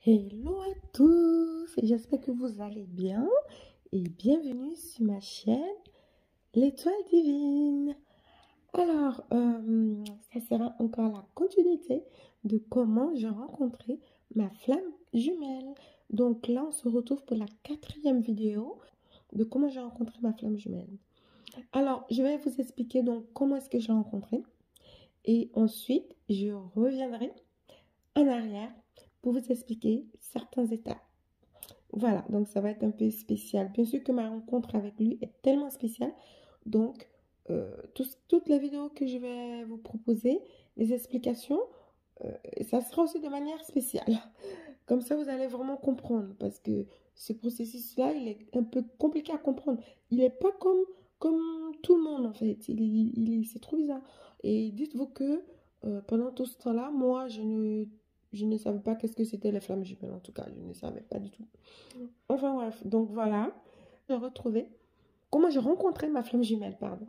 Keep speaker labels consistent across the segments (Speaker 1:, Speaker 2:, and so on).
Speaker 1: Hello à tous, j'espère que vous allez bien et bienvenue sur ma chaîne L'Étoile Divine. Alors, ça sera encore la continuité de comment j'ai rencontré ma flamme jumelle. Donc là, on se retrouve pour la 4e vidéo de comment j'ai rencontré ma flamme jumelle. Alors, je vais vous expliquer donc comment est-ce que j'ai rencontré et ensuite, je reviendrai en arrière pour vous expliquer certains étapes. Voilà, donc ça va être un peu spécial. Bien sûr que ma rencontre avec lui est tellement spéciale. Donc, toutes les vidéos que je vais vous proposer, les explications, ça sera aussi de manière spéciale. Comme ça, vous allez vraiment comprendre. Parce que ce processus-là, il est un peu compliqué à comprendre. Il n'est pas comme tout le monde, en fait. C'est trop bizarre. Et dites-vous que pendant tout ce temps-là, moi, je ne savais pas qu'est-ce que c'était les flammes jumelles. En tout cas, je ne savais pas du tout. Enfin bref, donc voilà, j'ai retrouvé comment j'ai rencontré ma flamme jumelle, pardon.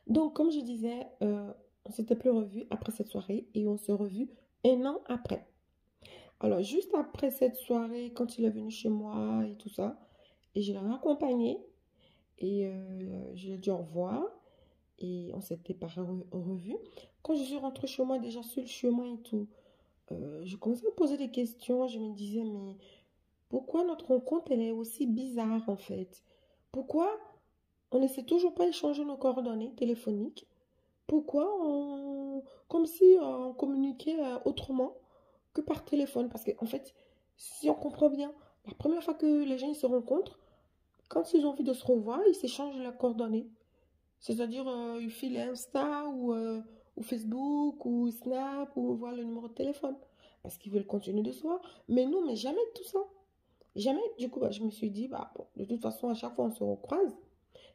Speaker 1: Donc comme je disais, on s'était plus revus après cette soirée et on s'est revus un an après. Alors juste après cette soirée, quand il est venu chez moi et tout ça, et je l'ai raccompagné et je lui ai dit au revoir et on s'était pas revus. Quand je suis rentrée chez moi, déjà sur le chemin et tout, je commençais à me poser des questions. Je me disais, mais pourquoi notre rencontre, elle est aussi bizarre en fait? Pourquoi on ne sait toujours pas échanger nos coordonnées téléphoniques? Pourquoi on... Comme si on communiquait autrement que par téléphone? Parce qu'en fait, si on comprend bien, la première fois que les gens ils se rencontrent, quand ils ont envie de se revoir, ils s'échangent leurs coordonnées. C'est-à-dire, ils filent Insta ou Facebook ou Snap ou voir le numéro de téléphone. Parce qu'ils veulent continuer de se voir. Mais nous, mais jamais tout ça. Jamais, du coup, je me suis dit, bon, de toute façon, à chaque fois, on se recroise.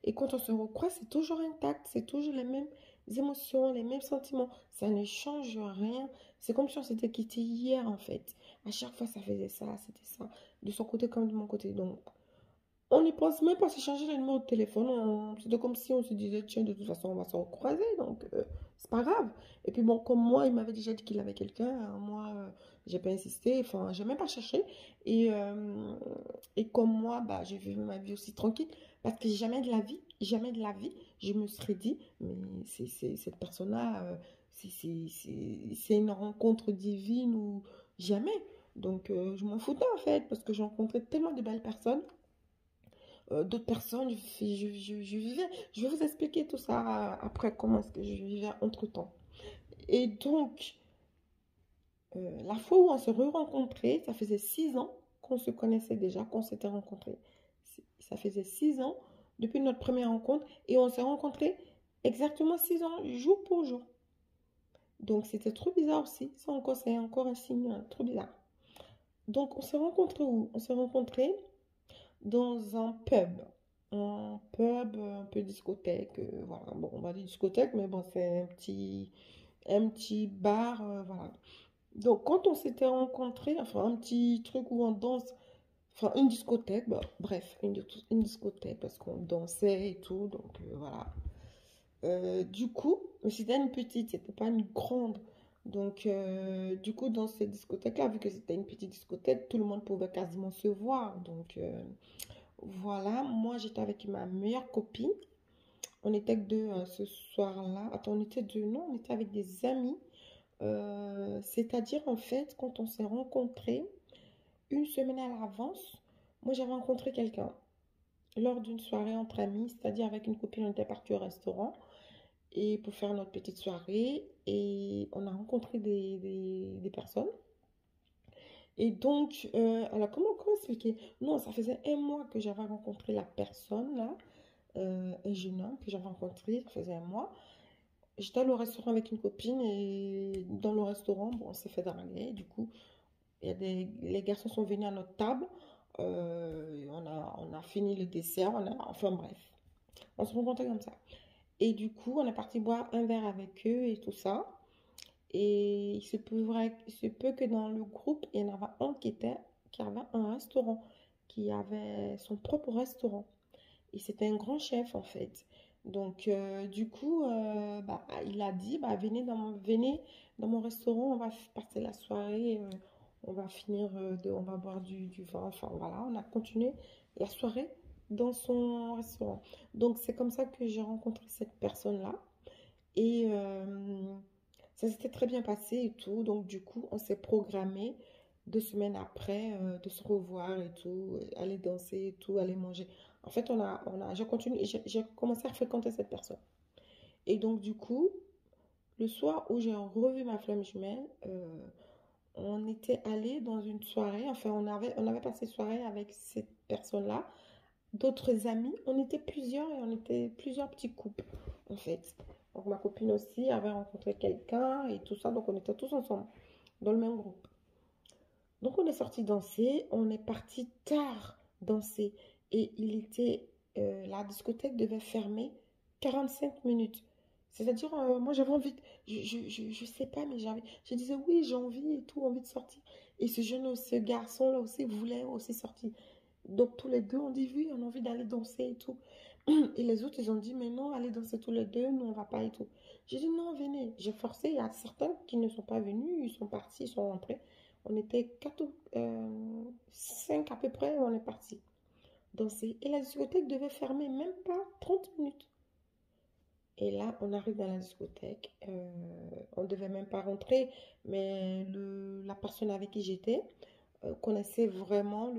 Speaker 1: Et quand on se recroise, c'est toujours intact, c'est toujours les mêmes émotions, les mêmes sentiments. Ça ne change rien. C'est comme si on s'était quitté hier, en fait. À chaque fois, ça faisait ça, c'était ça. De son côté comme de mon côté. Donc, on n'y pense même pas à s'échanger les numéros de téléphone. C'était comme si on se disait, tiens, de toute façon, on va se recroiser. Donc, c'est pas grave. Et puis, bon, comme moi, il m'avait déjà dit qu'il avait quelqu'un. Moi, j'ai pas insisté. Enfin, j'ai même pas cherché. Et comme moi, j'ai vécu ma vie aussi tranquille. Parce que jamais de la vie, je me serais dit, mais cette personne-là, c'est une rencontre divine ou jamais. Donc, je m'en foutais en fait. Parce que j'ai rencontré tellement de belles personnes. D'autres personnes, je vivais. Je vais vous expliquer tout ça après comment est-ce que je vivais entre-temps. Et donc, la fois où on s'est re-rencontrés, ça faisait 6 ans qu'on se connaissait déjà, qu'on s'était rencontrés. Ça faisait 6 ans depuis notre première rencontre et on s'est rencontrés exactement 6 ans, jour pour jour. Donc, c'était trop bizarre aussi. Ça encore, c'est encore un signe trop bizarre. Donc, on s'est rencontrés où? On s'est rencontrés dans un pub. Un pub, un peu discothèque. Voilà, bon, on va dire discothèque, mais bon, c'est un petit bar. Voilà. Donc, quand on s'était rencontrés, enfin, un petit truc où on danse, enfin, une discothèque, bref, une discothèque parce qu'on dansait et tout, donc voilà. Du coup, c'était une petite, c'était pas une grande. Donc, du coup, dans cette discothèque-là, vu que c'était une petite discothèque, tout le monde pouvait quasiment se voir. Donc, voilà, moi j'étais avec ma meilleure copine. On était que deux ce soir-là. Attends, on était deux, non, on était avec des amis. C'est-à-dire, en fait, quand on s'est rencontrés, une semaine à l'avance, moi j'avais rencontré quelqu'un lors d'une soirée entre amis, c'est-à-dire avec une copine, on était parti au restaurant et pour faire notre petite soirée et on a rencontré des personnes. Et donc, alors comment expliquer? Non, ça faisait un mois que j'avais rencontré la personne là, un jeune homme que j'avais rencontré, ça faisait un mois. J'étais allée au restaurant avec une copine et dans le restaurant, bon, on s'est fait draguer. Du coup, les garçons sont venus à notre table. On a fini le dessert. Enfin bref, on se rencontrait comme ça. Et du coup, on est parti boire un verre avec eux et tout ça. Et il se peut que dans le groupe, il y en avait un qui avait un restaurant, qui avait son propre restaurant. Et c'était un grand chef en fait. Donc, du coup, il a dit, venez dans mon restaurant, on va passer la soirée, on va finir, on va boire du vin. Enfin, voilà, on a continué la soirée dans son restaurant. Donc, c'est comme ça que j'ai rencontré cette personne-là. Et ça s'était très bien passé et tout. Donc, du coup, on s'est programmé 2 semaines après de se revoir et tout, aller danser et tout, aller manger. En fait, j'ai continué, j'ai commencé à fréquenter cette personne. Et donc, du coup, le soir où j'ai revu ma flamme jumelle, on était allé dans une soirée. Enfin, on avait passé soirée avec cette personne-là, d'autres amis. On était plusieurs et on était plusieurs petits couples, en fait. Donc, ma copine aussi avait rencontré quelqu'un et tout ça. Donc, on était tous ensemble, dans le même groupe. Donc, on est sorti danser. On est parti tard danser. Et la discothèque devait fermer 45 minutes. C'est-à-dire, moi, j'avais envie, je sais pas, mais je disais oui, j'ai envie et tout, envie de sortir. Et ce garçon-là aussi voulait aussi sortir. Donc, tous les deux, on dit oui, on a envie d'aller danser et tout. Et les autres, ils ont dit, mais non, allez danser tous les deux, nous, on va pas et tout. J'ai dit, non, venez. J'ai forcé. Il y a certains qui ne sont pas venus, ils sont partis, ils sont rentrés. On était 4 ou 5 à peu près, on est partis danser. Et la discothèque devait fermer même pas 30 minutes. Et là, on arrive dans la discothèque. On ne devait même pas rentrer, mais la personne avec qui j'étais connaissait vraiment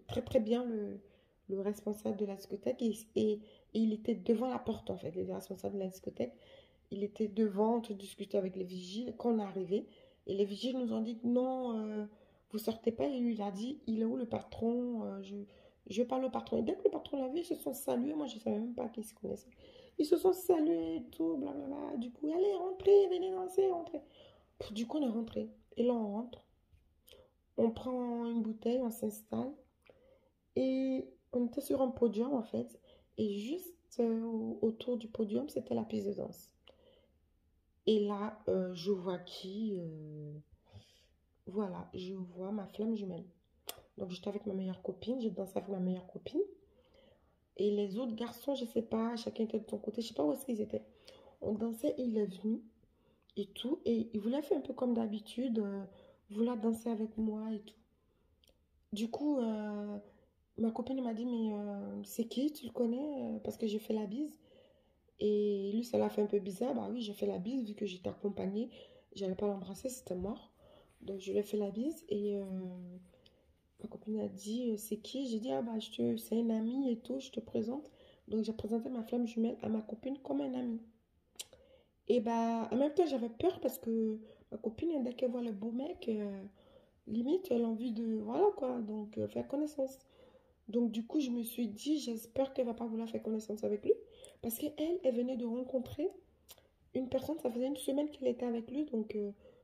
Speaker 1: très très bien le responsable de la discothèque et il était devant la porte en fait, le responsable de la discothèque. Il était devant, en train de discuter avec les vigiles quand on est arrivé. Et les vigiles nous ont dit non, vous sortez pas. Et lui, il a dit, il est où le patron? Je parle au patron. Et dès que le patron l'a vu, ils se sont salués. Moi, je ne savais même pas qu'ils se connaissaient. Ils se sont salués et tout, blablabla. Du coup, allez, rentrez, venez danser, rentrez. Du coup, on est rentré. Et là, on rentre. On prend une bouteille, on s'installe. Et on était sur un podium, en fait. Et juste autour du podium, c'était la piste de danse. Et là, je vois voilà, je vois ma flamme jumelle. Donc, j'étais avec ma meilleure copine, j'ai dansé avec ma meilleure copine. Et les autres garçons, je sais pas, chacun était de son côté, je sais pas où est-ce qu'ils étaient. On dansait et il est venu et tout. Et il voulait faire un peu comme d'habitude, il voulait danser avec moi et tout. Du coup, ma copine m'a dit, mais c'est qui, tu le connais? Parce que j'ai fait la bise. Et lui, ça l'a fait un peu bizarre. Bah oui, j'ai fait la bise vu que j'étais accompagnée. J'allais pas l'embrasser, c'était mort. Donc, je lui ai fait la bise et ma copine a dit c'est qui? J'ai dit ah bah c'est une amie et tout, je te présente. Donc, j'ai présenté ma flamme jumelle à ma copine comme un ami. Et bah en même temps, j'avais peur parce que ma copine, dès qu'elle voit le beau mec, limite, elle a envie de voilà quoi, donc faire connaissance. Donc, du coup, je me suis dit j'espère qu'elle va pas vouloir faire connaissance avec lui parce qu'elle, elle venait de rencontrer une personne, ça faisait une semaine qu'elle était avec lui, donc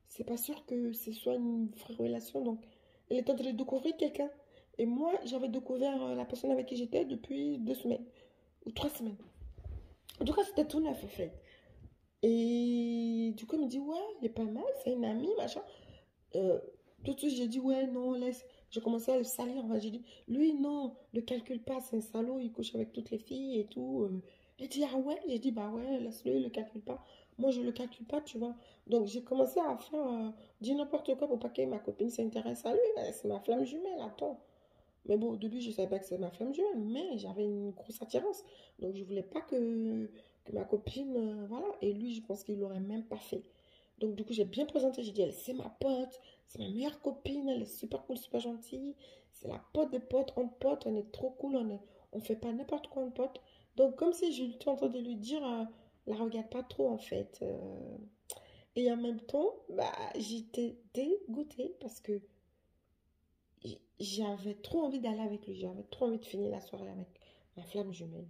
Speaker 1: c'est pas sûr que ce soit une vraie relation. Donc, elle était en train de découvrir quelqu'un. Et moi, j'avais découvert la personne avec qui j'étais depuis 2 semaines ou 3 semaines. En tout cas, c'était tout neuf en fait. Et du coup, elle me dit, ouais, il est pas mal, c'est une amie, machin. Euh, Tout de suite, j'ai dit, ouais, non, laisse. J'ai commencé à le salir. J'ai dit, lui, non, ne calcule pas, c'est un salaud, il couche avec toutes les filles et tout. Elle dit, ah ouais? J'ai dit, bah ouais, laisse-le, il le calcule pas. Moi, je le calcule pas, tu vois. Donc, j'ai commencé à faire, dire n'importe quoi pour pas que ma copine s'intéresse à lui. C'est ma flamme jumelle, attends. Mais bon, au début, je savais pas que c'était ma flamme jumelle, mais j'avais une grosse attirance. Donc, je voulais pas que ma copine, voilà. Et lui, je pense qu'il l'aurait même pas fait. Donc, du coup, j'ai bien présenté. J'ai dit, elle, c'est ma pote, c'est ma meilleure copine, elle est super cool, super gentille. C'est la pote des potes, on est trop cool, on fait pas n'importe quoi en pote. Donc, comme si je suis en train de lui dire, la regarde pas trop, en fait. Et en même temps, bah, j'étais dégoûtée parce que j'avais trop envie d'aller avec lui, j'avais trop envie de finir la soirée avec ma flamme jumelle.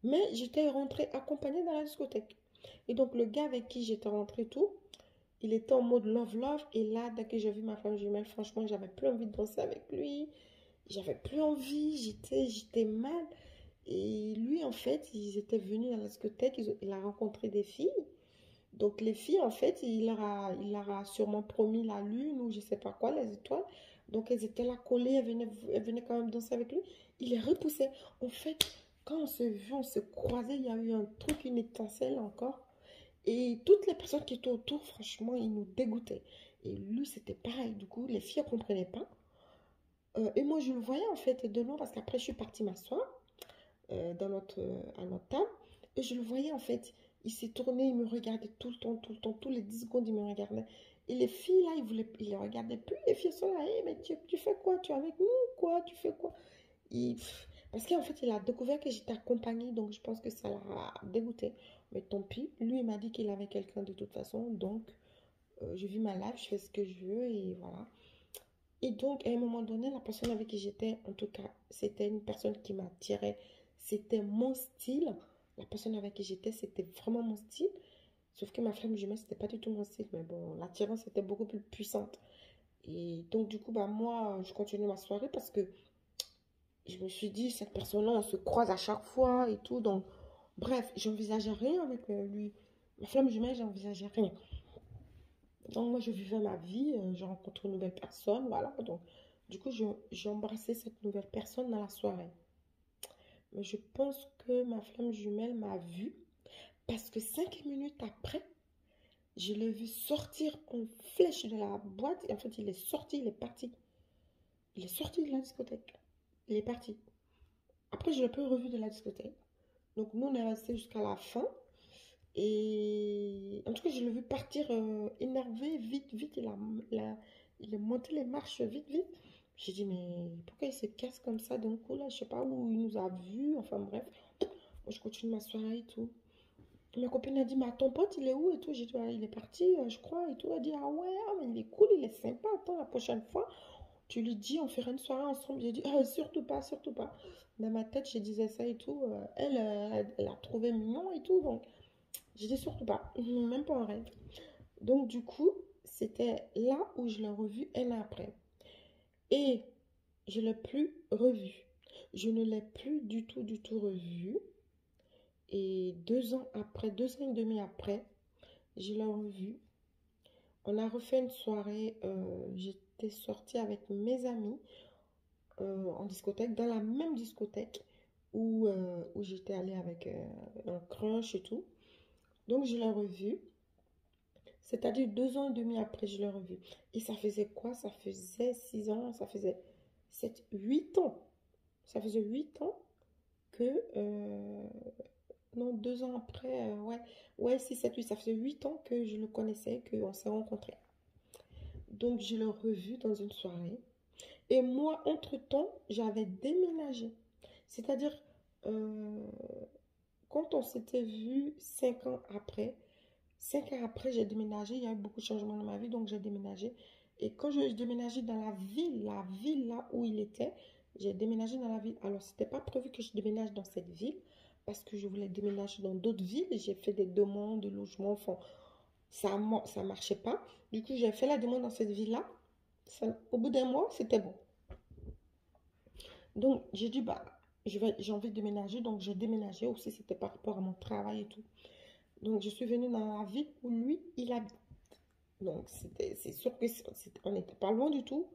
Speaker 1: Mais j'étais rentrée accompagnée dans la discothèque. Et donc le gars avec qui j'étais rentrée tout, il était en mode love love. Et là, dès que j'ai vu ma flamme jumelle, franchement, j'avais plus envie de danser avec lui. J'avais plus envie, j'étais mal. Et lui, en fait, ils étaient venus dans la discothèque, il a rencontré des filles. Donc les filles, en fait, il leur a sûrement promis la lune ou je sais pas quoi, les étoiles. Donc elles étaient là collées, elles venaient quand même danser avec lui. Il les repoussait. En fait, quand on se vit, on se croisait, il y a eu un truc, une étincelle encore. Et toutes les personnes qui étaient autour, franchement, ils nous dégoûtaient. Et lui, c'était pareil. Du coup, les filles ne comprenaient pas. Et moi, je le voyais en fait de loin parce qu'après, je suis partie m'asseoir à notre table. Et je le voyais en fait. Il s'est tourné, il me regardait tout le temps, tout le temps. Tous les 10 secondes, il me regardait. Et les filles, là, ils ne le regardaient plus. Les filles sont là, hey, mais tu fais quoi? Tu es avec nous? Quoi? Tu fais quoi? Parce qu'en fait, il a découvert que j'étais accompagnée, donc je pense que ça l'a dégoûté. Mais tant pis, lui, il m'a dit qu'il avait quelqu'un de toute façon, donc je vis ma life, je fais ce que je veux et voilà. Et donc, à un moment donné, la personne avec qui j'étais, en tout cas, c'était une personne qui m'attirait. C'était mon style. La personne avec qui j'étais, c'était vraiment mon style. Sauf que ma flamme jumelle, c'était pas du tout mon style. Mais bon, l'attirance était beaucoup plus puissante. Et donc, du coup, bah, moi, je continue ma soirée parce que je me suis dit, cette personne-là, on se croise à chaque fois et tout. Donc, bref, j'envisageais rien avec lui. Ma flamme jumelle, j'envisageais rien. Donc, moi, je vivais ma vie, je rencontre une nouvelle personne, voilà. Donc, du coup, j'ai embrassé cette nouvelle personne dans la soirée. Mais je pense que ma flamme jumelle m'a vue parce que 5 minutes après, je l'ai vu sortir en flèche de la boîte. Et en fait, il est sorti, il est parti. Il est sorti de la discothèque. Il est parti. Après, je l'ai pas revu de la discothèque. Donc, nous, on est resté jusqu'à la fin. Et en tout cas, je l'ai vu partir énervé, vite, vite. Il est monté les marches vite, vite. J'ai dit, mais pourquoi il se casse comme ça d'un coup là? Je sais pas où il nous a vus. Enfin bref, moi je continue ma soirée et tout. Ma copine a dit, mais ton pote, il est où et tout? J'ai dit, ah, il est parti, je crois et tout. Elle a dit, ah ouais, ah, mais il est cool, il est sympa. Attends, la prochaine fois, tu lui dis, on ferait une soirée ensemble. J'ai dit, ah, surtout pas, surtout pas. Dans ma tête, je disais ça et tout. Elle a trouvé mignon et tout. Donc, j'ai dit surtout pas, même pas en rêve. Donc du coup, c'était là où je l'ai revu un an après. Et je ne l'ai plus revu. Je ne l'ai plus du tout revu. Et 2 ans après, 2 ans et demi après, je l'ai revu. On a refait une soirée. J'étais sortie avec mes amis en discothèque, dans la même discothèque où j'étais allée avec un crush et tout. Donc je l'ai revu. C'est-à-dire 2 ans et demi après, je l'ai revu. Et ça faisait quoi? Ça faisait 6 ans, ça faisait 7, 8 ans. Ça faisait 8 ans que... non, 2 ans après, ouais. Ouais, 6, 7, 8. Ça faisait 8 ans que je le connaissais, qu'on s'est rencontrés. Donc, je l'ai revu dans une soirée. Et moi, entre-temps, j'avais déménagé. C'est-à-dire, euh, quand on s'était vu 5 ans après, 5 ans après, j'ai déménagé. Il y a eu beaucoup de changements dans ma vie, donc j'ai déménagé. Et quand je déménageais dans la ville là où il était, j'ai déménagé dans la ville. Alors, c'était pas prévu que je déménage dans cette ville parce que je voulais déménager dans d'autres villes. J'ai fait des demandes de logement. Enfin, ça marchait pas. Du coup, j'ai fait la demande dans cette ville-là. Au bout d'un mois, c'était bon. Donc, j'ai dit, bah, j'ai envie de déménager. Donc, j'ai déménagé aussi. C'était par rapport à mon travail et tout. Donc, je suis venue dans la ville où lui, il habite. Donc, c'est sûr que on n'était pas loin du tout.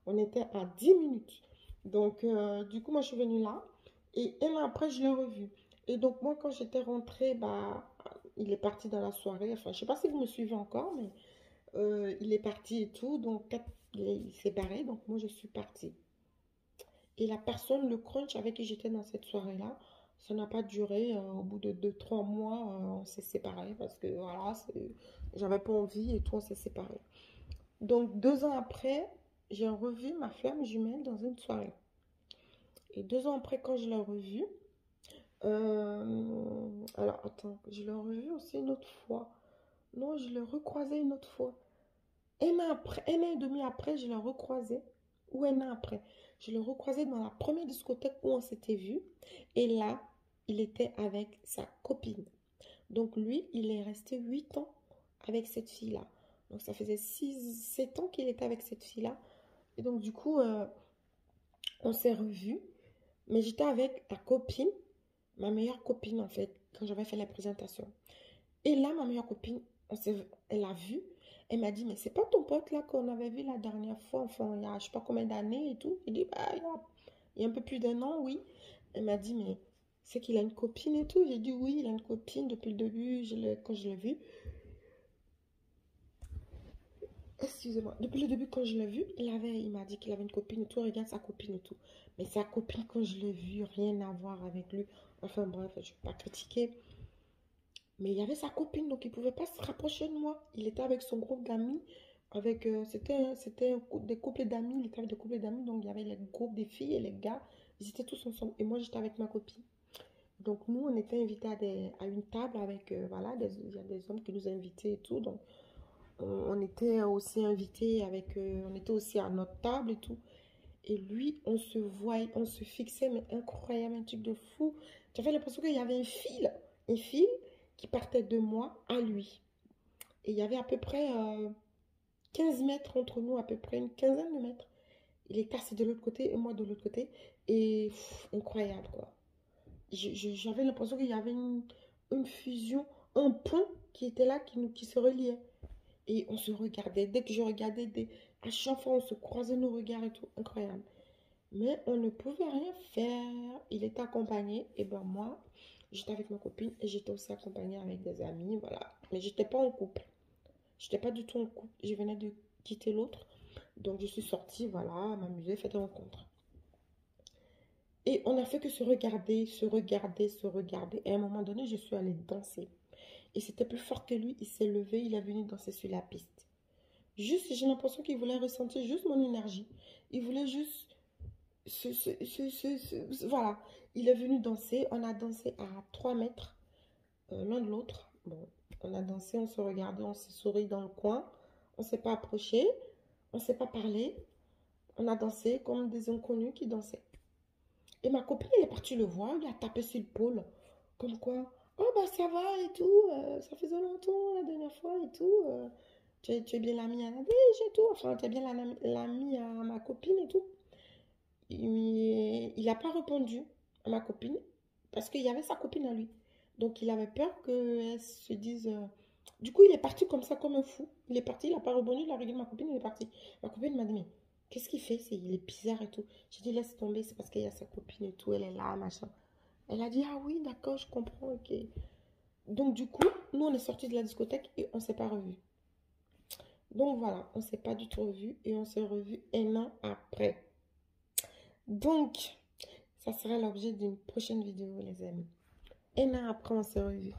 Speaker 1: On était à 10 minutes. Donc, du coup, moi, je suis venue là. Et un an après, je l'ai revu. Et donc, moi, quand j'étais rentrée, bah, il est parti dans la soirée. Enfin, je sais pas si vous me suivez encore, mais il est parti et tout. Donc, il s'est barré. Donc, moi, je suis partie. Et la personne, le crunch avec qui j'étais dans cette soirée-là, ça n'a pas duré. Au bout de 2, 3 mois, on s'est séparés parce que voilà, j'avais pas envie et tout, on s'est séparés. Donc 2 ans après, j'ai revu ma flamme jumelle dans une soirée. Et 2 ans après, quand je l'ai revu, alors attends, je l'ai revu aussi une autre fois. Non, je l'ai recroisé une autre fois. Un an après, un an et demi après, je l'ai recroisé. Ou un an après. Je l'ai recroisé dans la première discothèque où on s'était vu. Et là, il était avec sa copine. Donc lui, il est resté 8 ans avec cette fille-là. Donc ça faisait 6, 7 ans qu'il était avec cette fille-là. Et donc du coup, on s'est revus. Mais j'étais avec la copine, ma meilleure copine en fait, quand j'avais fait la présentation. Et là, ma meilleure copine, elle a vu. Elle m'a dit, mais c'est pas ton pote là qu'on avait vu la dernière fois, enfin, il y a je sais pas combien d'années et tout. Il dit, bah, il y a un peu plus d'un an, oui. Elle m'a dit, mais c'est qu'il a une copine et tout. J'ai dit, oui, il a une copine depuis le début, quand je l'ai vu. Excusez-moi. Depuis le début, quand je l'ai vu, il m'a dit qu'il avait une copine et tout. Regarde sa copine et tout. Mais sa copine, quand je l'ai vu, rien à voir avec lui. Enfin bref, je ne vais pas critiquer. Mais il y avait sa copine, donc il ne pouvait pas se rapprocher de moi. Il était avec son groupe d'amis. C'était des couples d'amis. Il était avec des couples d'amis. Donc il y avait les groupes des filles et les gars. Ils étaient tous ensemble. Et moi, j'étais avec ma copine. Donc nous, on était invités à une table avec, voilà, il y a des hommes qui nous invitaient et tout. Donc on était aussi invités avec, on était aussi à notre table et tout. Et lui, on se voyait, on se fixait, mais incroyable, un truc de fou. J'avais l'impression qu'il y avait un fil qui partait de moi à lui. Et il y avait à peu près 15 mètres entre nous, à peu près une quinzaine de mètres. Il est assis de l'autre côté et moi de l'autre côté. Et pff, incroyable, quoi. J'avais l'impression qu'il y avait une fusion, un pont qui était là, qui se reliait. Et on se regardait. Dès que je regardais, à chaque fois, on se croisait nos regards et tout. Incroyable. Mais on ne pouvait rien faire. Il était accompagné. Et ben moi, j'étais avec ma copine et j'étais aussi accompagnée avec des amis. Voilà. Mais j'étais pas en couple. J'étais pas du tout en couple. Je venais de quitter l'autre. Donc je suis sortie, voilà, m'amuser, faire des rencontres. Et on a fait que se regarder, se regarder, se regarder. Et à un moment donné, je suis allée danser. Et c'était plus fort que lui. Il s'est levé, il est venu danser sur la piste. Juste, j'ai l'impression qu'il voulait ressentir juste mon énergie. Il voulait juste voilà. Il est venu danser. On a dansé à 3 mètres l'un de l'autre. Bon, on a dansé, on se regardait, on s'est souri dans le coin. On ne s'est pas approché. On ne s'est pas parlé. On a dansé comme des inconnus qui dansaient. Et ma copine, elle est partie le voir. Elle a tapé sur l'épaule. Comme quoi, oh bah ça va et tout. Ça faisait longtemps la dernière fois et tout. Tu es bien l'ami à Nadège et tout. Enfin, tu es bien l'ami à ma copine et tout. Il n'a pas répondu à ma copine parce qu'il y avait sa copine à lui. Donc il avait peur qu'elle se dise. Du coup, il est parti comme ça, comme un fou. Il est parti, il n'a pas répondu, il a regardé ma copine, il est parti. Ma copine m'a dit, mais qu'est-ce qu'il fait? Il est bizarre et tout. J'ai dit, laisse tomber, c'est parce qu'il y a sa copine et tout, elle est là, machin. Elle a dit, ah oui, d'accord, je comprends, ok. Donc du coup, nous, on est sortis de la discothèque et on ne s'est pas revus. Donc voilà, on ne s'est pas du tout revus et on s'est revus un an après. Donc, ça sera l'objet d'une prochaine vidéo, les amis. Un an après, on s'est revus.